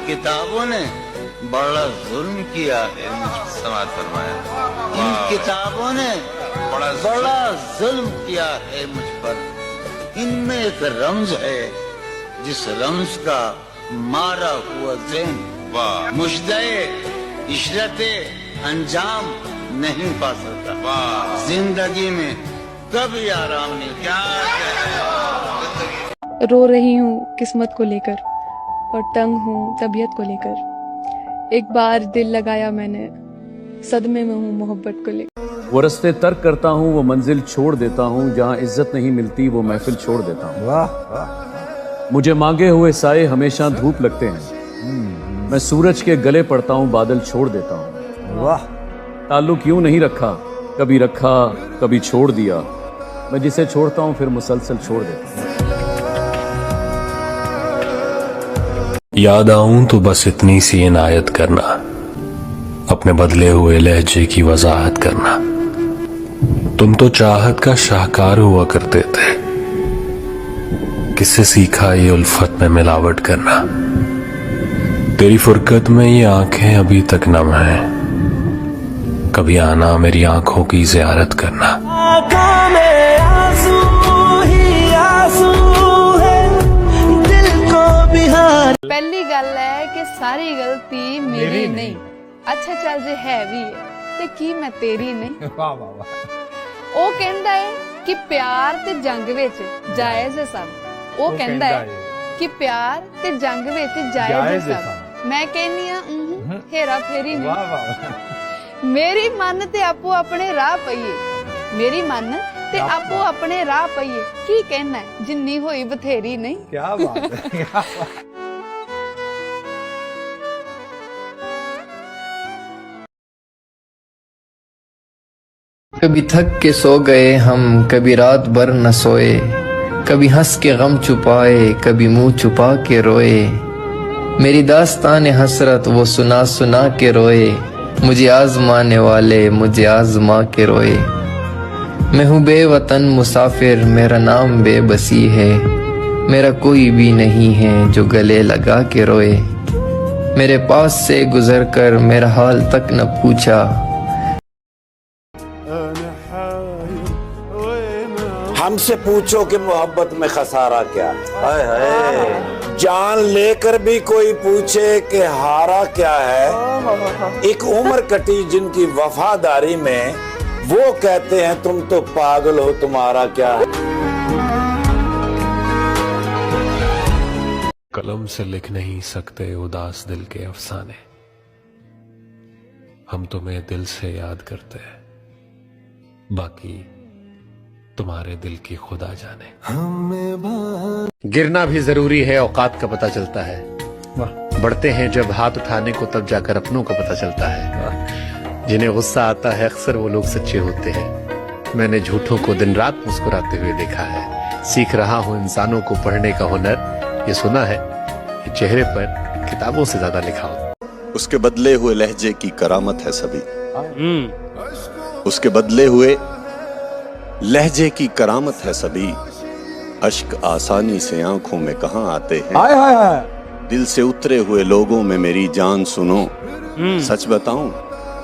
किताबों ने बड़ा जुल्म किया है मुझ पर। समाज फरमाया। इन किताबों ने बड़ा जुल्म किया है मुझ पर। इनमें एक रम्ज है जिस रम्ज का मारा हुआ ज़हन वाह मुश्दे इशरते अंजाम नहीं पा सकता। वाह जिंदगी में कभी आराम नहीं। क्या रो रही हूँ किस्मत को लेकर और तंग हूँ तबीयत को लेकर। एक बार दिल लगाया मैंने, सदमे में हूँ मोहब्बत को लेकर। वो रस्ते तर्क करता हूँ, वो मंजिल छोड़ देता हूँ, जहाँ इज्जत नहीं मिलती वो महफिल छोड़ देता हूँ। वाह मुझे मांगे हुए साए हमेशा धूप लगते हैं। मैं सूरज के गले पड़ता हूँ, बादल छोड़ देता हूँ। वाह ताल्लुक यूं नहीं रखा, कभी छोड़ दिया। मैं जिसे छोड़ता हूँ फिर मुसलसल छोड़ देता हूँ। याद आऊं तो बस इतनी सी इनायत करना, अपने बदले हुए लहजे की वजाहत करना। तुम तो चाहत का शाहकार हुआ करते थे, किससे सीखा ये उल्फत में मिलावट करना। तेरी फुरकत में ये आंखें अभी तक नम हैं, कभी आना मेरी आंखों की ज़ियारत करना। पहली गल है कि सारी गलती मेरी नहीं। अच्छा चल जे है भी है ते की मैं तेरी नहीं। वाह वाह वाह। ਉਹ ਕਹਿੰਦਾ ਹੈ ਕਿ ਪਿਆਰ ਤੇ ਜੰਗ ਵਿੱਚ ਜਾਇਜ਼ ਹੈ ਸਭ। ਉਹ ਕਹਿੰਦਾ ਹੈ ਕਿ ਪਿਆਰ ਤੇ ਜੰਗ ਵਿੱਚ ਜਾਇਜ਼ ਹੈ ਸਭ। ਮੈਂ ਕਹਿੰਨੀ ਆ ਹੇਰਾ ਫੇਰੀ ਨਹੀਂ। वाह वाह। ਮੇਰੀ ਮਨ ਤੇ ਆਪੋ ਆਪਣੇ ਰਾਹ ਪਈਏ, ਮੇਰੀ ਮਨ ਤੇ ਆਪੋ ਆਪਣੇ ਰਾਹ ਪਈਏ। ਕੀ ਕਹਿਣਾ ਜਿੰਨੀ ਹੋਈ ਬਥੇਰੀ ਨਹੀਂ। क्या बात है, क्या बात। कभी थक के सो गए हम, कभी रात भर न सोए, कभी हंस के गम छुपाए, कभी मुंह छुपा के रोए। मेरी दास्तान हसरत वो सुना सुना के रोए, मुझे आजमाने वाले मुझे आजमा के रोए। मैं हूँ बेवतन मुसाफिर, मेरा नाम बेबसी है, मेरा कोई भी नहीं है जो गले लगा के रोए। मेरे पास से गुजर कर मेरा हाल तक न पूछा, हमसे पूछो कि मोहब्बत में खसारा क्या। हाय हाय। जान लेकर भी कोई पूछे कि हारा क्या है। एक उम्र कटी जिनकी वफादारी में, वो कहते हैं तुम तो पागल हो, तुम्हारा क्या है। कलम से लिख नहीं सकते उदास दिल के अफसाने, हम तुम्हें दिल से याद करते हैं, बाकी तुम्हारे दिल की खुदा जाने। गिरना भी जरूरी है, औकात का पता चलता है। बढ़ते हैं जब हाथ उठाने को तब जाकर अपनों को पता चलता है। जिन्हें गुस्सा आता है अक्सर वो लोग सच्चे होते हैं। मैंने झूठों को दिन रात मुस्कुराते हुए देखा है। सीख रहा हूँ इंसानों को पढ़ने का हुनर। ये सुना है कि चेहरे पर किताबों से ज्यादा लिखा होता। उसके बदले हुए लहजे की करामत है सभी। उसके बदले हुए लहजे की करामत है सभी। अश्क आसानी से आंखों में कहां आते हैं। हाय हाय हाय। दिल से उतरे हुए लोगों में मेरी जान सुनो, सच बताऊं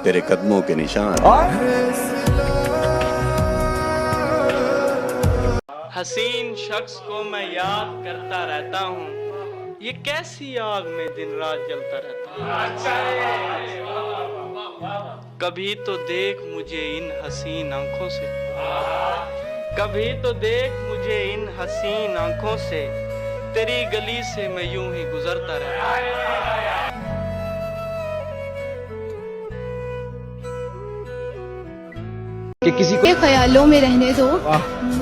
तेरे कदमों के निशान। हसीन शख्स को मैं याद करता रहता हूँ, ये कैसी आग में दिन रात जलता रहता हूँ। कभी तो देख मुझे इन हसीन आंखों से, कभी तो देख मुझे इन हसीन आंखों से, तेरी गली से मैं यूं ही गुजरता रहता हूँ। कि किसी को ख्यालों में रहने दो,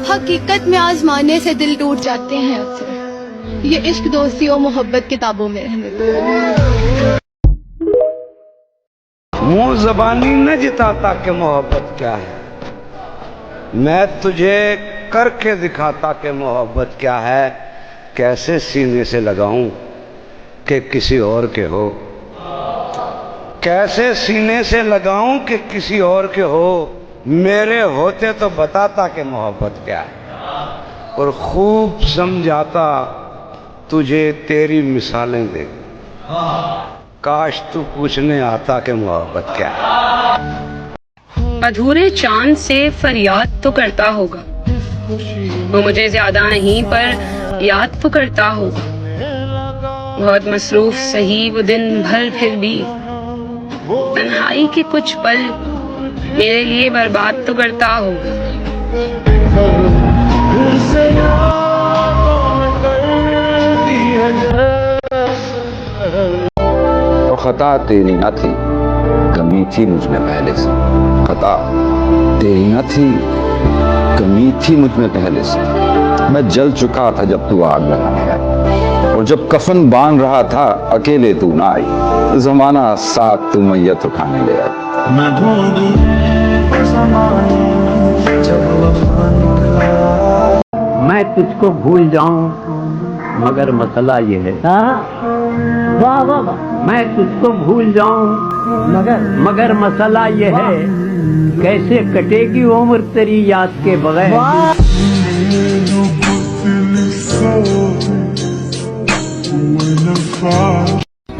हकीकत में आजमाने से दिल टूट जाते हैं अक्सर। ये इश्क दोस्ती और मोहब्बत किताबों में रहने दो। मुंह जबानी न जिताता कि मोहब्बत क्या है, मैं तुझे करके दिखाता कि मोहब्बत क्या है। कैसे सीने से लगाऊं कि किसी और के हो, कैसे सीने से लगाऊं कि किसी और के हो। मेरे होते तो बताता कि मोहब्बत क्या है, और खूब समझाता तुझे तेरी मिसालें दे। काश तू पूछने आता कि मोहब्बत क्या है। अधूरे चांद से फरियाद तो करता होगा, वो मुझे ज्यादा नहीं पर याद तो करता होगा। बहुत मसरूफ सही वो दिन भर, फिर भी तन्हाई के कुछ पल मेरे लिए बर्बाद तो करता होगा। तो खता तेरी न थी, कमी थी मुझमें पहले से। खता तेरी न थी, कमी थी मुझमें पहले से। मैं जल चुका था जब तू आग लगाने आई, और जब कफन बांध रहा था अकेले तू ना आई। जमाना साथ तू मैयत उठाने ले आई। मैं तुझको भूल जाऊं मगर मसला ये है, वाह वाह वाह, मैं तुझको भूल जाऊं मगर मसला ये है, कैसे कटेगी उम्र तेरी याद के बगैर।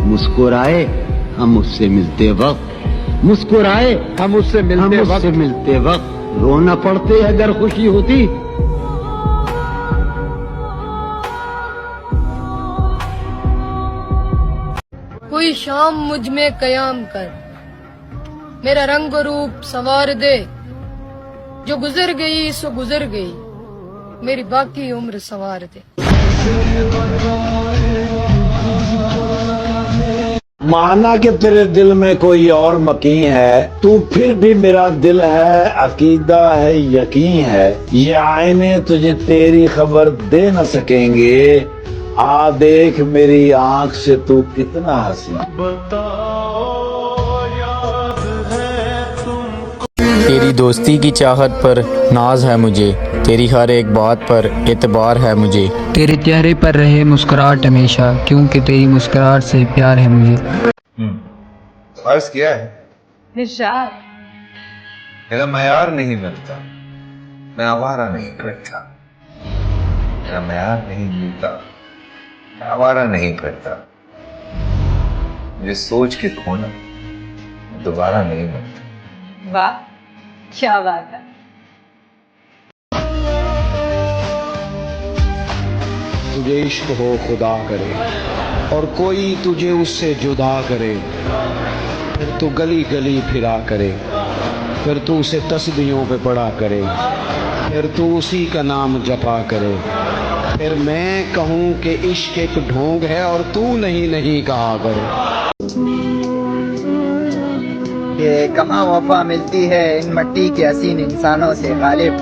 मुस्कुराए हम उससे मिलते वक्त, मुस्कुराए हम उससे मिलते वक्त, रोना पड़ते अगर खुशी होती। कोई शाम मुझ में कयाम कर, मेरा रंग रूप संवार दे। जो गुजर गई सो गुजर गई, मेरी बाकी उम्र संवार दे। माना कि तेरे दिल में कोई और मकीन है, तू फिर भी मेरा दिल है, अकीदा है, यकीन है। ये आईने तुझे तेरी खबर दे न सकेंगे। आ देख मेरी आंख से तू कितना हंसी। तेरी दोस्ती की चाहत पर नाज है मुझे, तेरी हर एक बात पर एतबार है मुझे। तेरे चेहरे पर रहे मुस्कुराहट हमेशा, क्योंकि तेरी मुस्कुराहट से प्यार है मुझे। अर्ज किया है निशाद, मेरा मयार नहीं मिलता, मैं आवारा नहीं करता। मेरा मयार नहीं मिलता, मैं आवारा नहीं करता। मुझे सोच के खोना दोबारा नहीं मिलता। वाह क्या बात है। तुझे इश्क हो खुदा करे और कोई तुझे उससे जुदा करे, फिर तू गली गली फिरा करे, फिर तू उसे तस्बीहों पे पड़ा करे, फिर तू उसी का नाम जपा करे, फिर मैं कहूँ कि इश्क एक ढोंग है और तू नहीं नहीं कहा करे। ये कहाँ वफा मिलती है इन मट्टी के हसीन इंसानों से गालिब,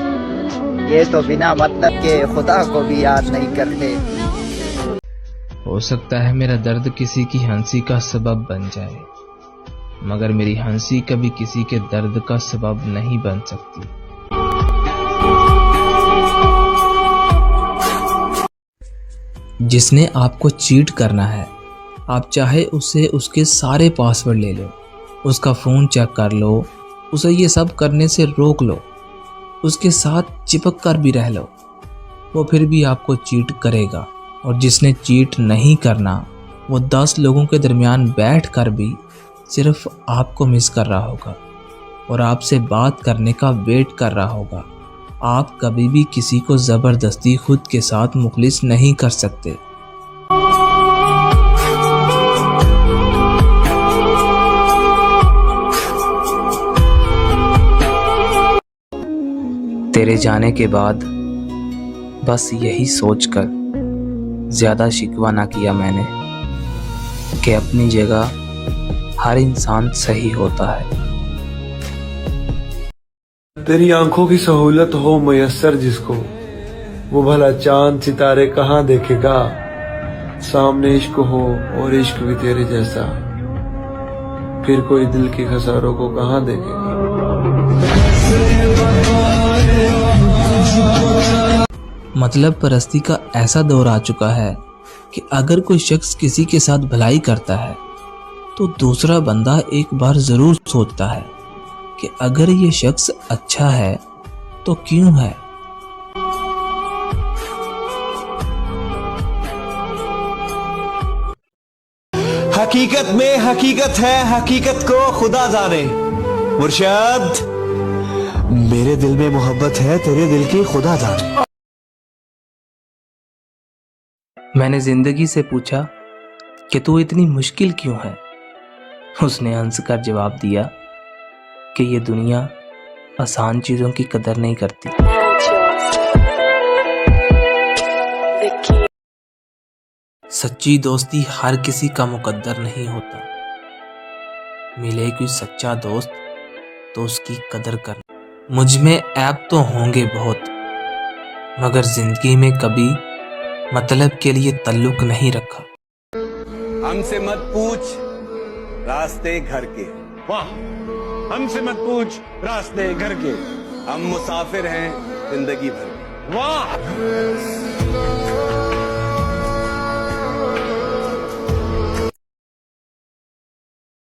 ये तो बिना मतलब के खुदा को भी याद नहीं करते। हो सकता है मेरा दर्द किसी की हंसी का सबब बन जाए, मगर मेरी हंसी कभी किसी के दर्द का सबब नहीं बन सकती। जिसने आपको चीट करना है, आप चाहे उससे उसके सारे पासवर्ड ले लो, उसका फ़ोन चेक कर लो, उसे ये सब करने से रोक लो, उसके साथ चिपक कर भी रह लो, वो फिर भी आपको चीट करेगा। और जिसने चीट नहीं करना, वो 10 लोगों के दरमियान बैठ कर भी सिर्फ आपको मिस कर रहा होगा और आपसे बात करने का वेट कर रहा होगा। आप कभी भी किसी को ज़बरदस्ती खुद के साथ मुखलिस नहीं कर सकते। तेरे जाने के बाद बस यही सोचकर ज़्यादा शिकवा ना किया मैंने कि अपनी जगह हर इंसान सही होता है। तेरी आंखों की सहूलत हो मयस्सर जिसको, वो भला चांद सितारे कहाँ देखेगा। सामने इश्क हो और इश्क भी तेरे जैसा, फिर कोई दिल की खसारों को कहाँ देखेगा। मतलब परस्ती का ऐसा दौर आ चुका है कि अगर कोई शख्स किसी के साथ भलाई करता है तो दूसरा बंदा एक बार ज़रूर सोचता है कि अगर ये शख्स अच्छा है तो क्यों है। हकीकत में हकीकत है, हकीकत को खुदा जाने। मुर्शद, मेरे दिल में मोहब्बत है, तेरे दिल की खुदा जाने। मैंने जिंदगी से पूछा कि तू इतनी मुश्किल क्यों है। उसने हंसकर जवाब दिया कि ये दुनिया आसान चीजों की कदर नहीं करती। सच्ची दोस्ती हर किसी का मुकद्दर नहीं होता। मिले कोई सच्चा दोस्त तो उसकी कदर करना। मुझ में ऐब तो होंगे बहुत, मगर जिंदगी में कभी मतलब के लिए ताल्लुक नहीं रखा। हमसे मत पूछ रास्ते घर के, वाह, हमसे मत पूछ रास्ते घर के, हम मुसाफिर हैं जिंदगी भर, वाह।